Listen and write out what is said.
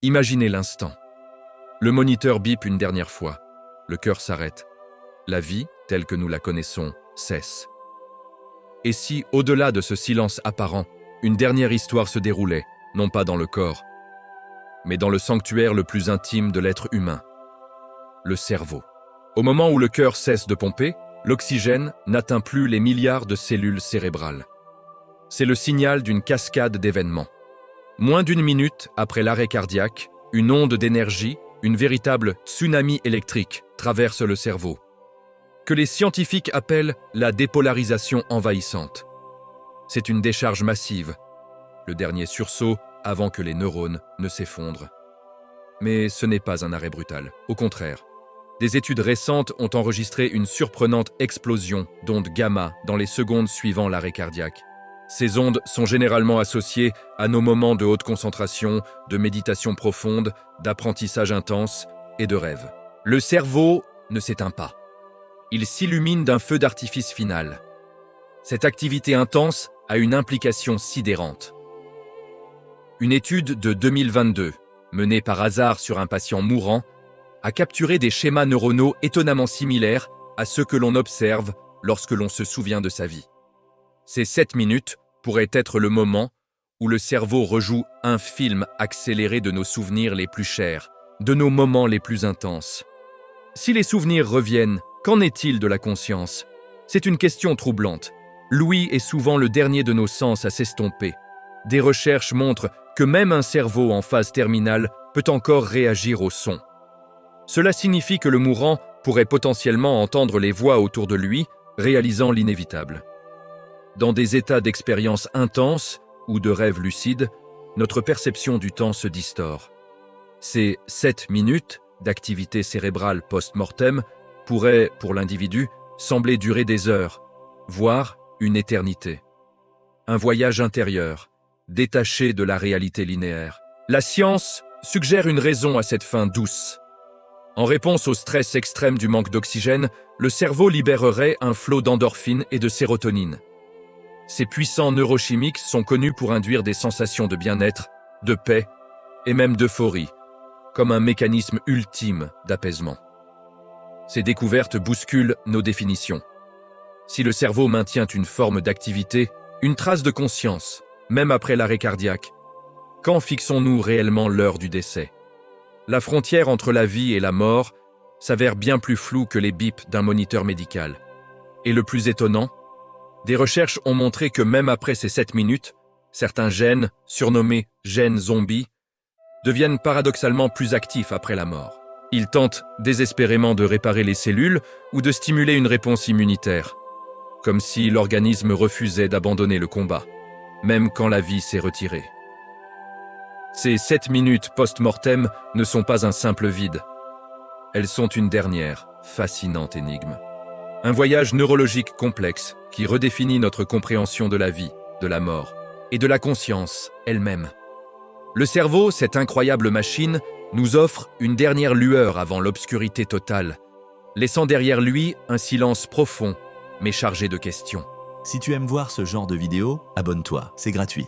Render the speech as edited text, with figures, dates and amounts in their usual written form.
Imaginez l'instant. Le moniteur bip une dernière fois. Le cœur s'arrête. La vie, telle que nous la connaissons, cesse. Et si, au-delà de ce silence apparent, une dernière histoire se déroulait, non pas dans le corps, mais dans le sanctuaire le plus intime de l'être humain, le cerveau. Au moment où le cœur cesse de pomper, l'oxygène n'atteint plus les milliards de cellules cérébrales. C'est le signal d'une cascade d'événements. Moins d'une minute après l'arrêt cardiaque, une onde d'énergie, une véritable tsunami électrique, traverse le cerveau, que les scientifiques appellent la dépolarisation envahissante. C'est une décharge massive, le dernier sursaut avant que les neurones ne s'effondrent. Mais ce n'est pas un arrêt brutal, au contraire. Des études récentes ont enregistré une surprenante explosion d'ondes gamma dans les secondes suivant l'arrêt cardiaque. Ces ondes sont généralement associées à nos moments de haute concentration, de méditation profonde, d'apprentissage intense et de rêve. Le cerveau ne s'éteint pas. Il s'illumine d'un feu d'artifice final. Cette activité intense a une implication sidérante. Une étude de 2022, menée par hasard sur un patient mourant, a capturé des schémas neuronaux étonnamment similaires à ceux que l'on observe lorsque l'on se souvient de sa vie. Ces 7 minutes pourraient être le moment où le cerveau rejoue un film accéléré de nos souvenirs les plus chers, de nos moments les plus intenses. Si les souvenirs reviennent, qu'en est-il de la conscience? C'est une question troublante. L'ouïe est souvent le dernier de nos sens à s'estomper. Des recherches montrent que même un cerveau en phase terminale peut encore réagir au son. Cela signifie que le mourant pourrait potentiellement entendre les voix autour de lui, réalisant l'inévitable. Dans des états d'expérience intense ou de rêve lucide, notre perception du temps se distord. Ces 7 minutes d'activité cérébrale post-mortem pourraient, pour l'individu, sembler durer des heures, voire une éternité. Un voyage intérieur, détaché de la réalité linéaire. La science suggère une raison à cette fin douce. En réponse au stress extrême du manque d'oxygène, le cerveau libérerait un flot d'endorphines et de sérotonine. Ces puissants neurochimiques sont connus pour induire des sensations de bien-être, de paix et même d'euphorie, comme un mécanisme ultime d'apaisement. Ces découvertes bousculent nos définitions. Si le cerveau maintient une forme d'activité, une trace de conscience, même après l'arrêt cardiaque, quand fixons-nous réellement l'heure du décès? La frontière entre la vie et la mort s'avère bien plus floue que les bips d'un moniteur médical. Et le plus étonnant, des recherches ont montré que même après ces 7 minutes, certains gènes, surnommés gènes zombies, deviennent paradoxalement plus actifs après la mort. Ils tentent désespérément de réparer les cellules ou de stimuler une réponse immunitaire, comme si l'organisme refusait d'abandonner le combat, même quand la vie s'est retirée. Ces 7 minutes post-mortem ne sont pas un simple vide. Elles sont une dernière, fascinante énigme. Un voyage neurologique complexe qui redéfinit notre compréhension de la vie, de la mort et de la conscience elle-même. Le cerveau, cette incroyable machine, nous offre une dernière lueur avant l'obscurité totale, laissant derrière lui un silence profond, mais chargé de questions. Si tu aimes voir ce genre de vidéos, abonne-toi, c'est gratuit.